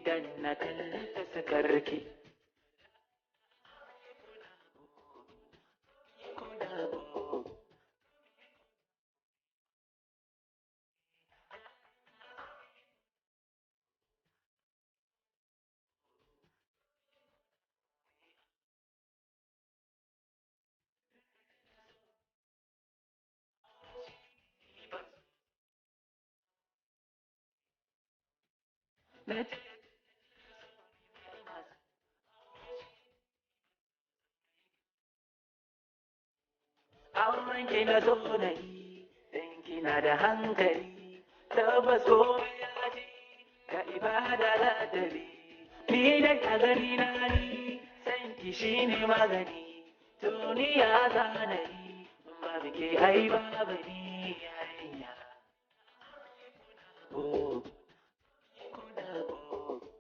idan na kalli fuskarki auren ki na zo na yi dan kina da hankali tabbas komai ya ji ga ibada ladabi ni dai a gani na ni san ki shine magani duniya za na yi ba ke ai babu ni yarinya oh kuna oh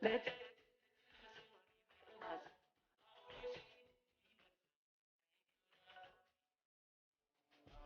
Let's